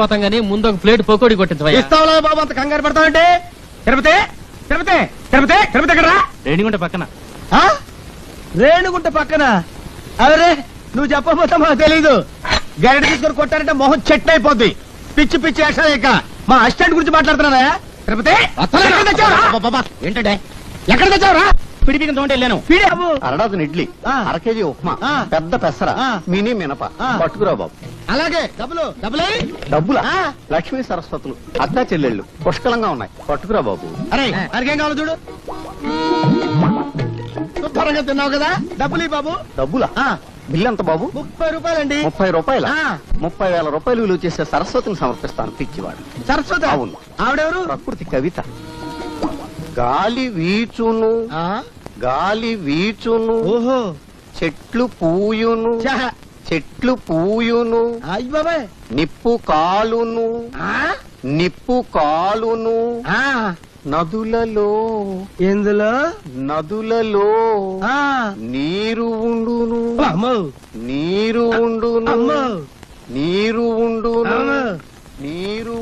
పోతాం గానీ ముందు ఒక ప్లేట్ పకోడీ కొట్టించవయ్యా. ఇస్తావులే బాబు, అంత కంగారు పడతావంటే. తిరుపతి తిరుపతి తిరుపతి తిరుపతి ఎక్కడ? రేణిగుంట పక్కన. రేణుగుంట పక్కన? అరే నువ్వు చెప్పబోతా మాకు తెలీదు. గరిట తీసుకొని కొట్టారంటే మొహం చెట్టు అయిపోద్ది. పిచ్చి పిచ్చి యాక్షన్ ఇక మా అసిస్టెంట్ గురించి మాట్లాడుతున్నా. తిరుపతి ఏంటంటే ఎక్కడ తెచ్చావురా? పిడిపికి తోంటే వెళ్ళాను. అరడాజన్ ఇడ్లీ, అర కేజీ ఉప్మా, పెద్ద పెసర, మినీ మినప పట్టుకురా బాబు. అలాగే డబ్బులు డబ్బులా? లక్ష్మీ సరస్వతులు అత్తా చెల్లెళ్ళు పుష్కలంగా ఉన్నాయి, పట్టుకురా బాబు. అరే అరికేం కావాలి చూడు. శుభ్రంగా తిన్నావు కదా, డబ్బులు ఈ బాబు. డబ్బులా? బిల్లు ఎంత బాబు? 30 రూపాయలండి. 30 రూపాయల? 30,000 రూపాయలు విలువ చేసే సరస్వతిని సమర్పిస్తాను. పిచ్చివాడు. సరస్వతి? అవును. ఆవిడెవరు? ప్రకృతి కవిత. గాలి వీచును, గాలి వీచును, ఓహో, చెట్లు పూయును, చెట్లు పూయును, అయ్య బాబాయ్, నిప్పు కాలును, నిప్పు కాలును, నదులలో, ఎందులో? నదులలో నీరు ఉండును, నీరు ఉండును, నీరు ఉండును, నీరు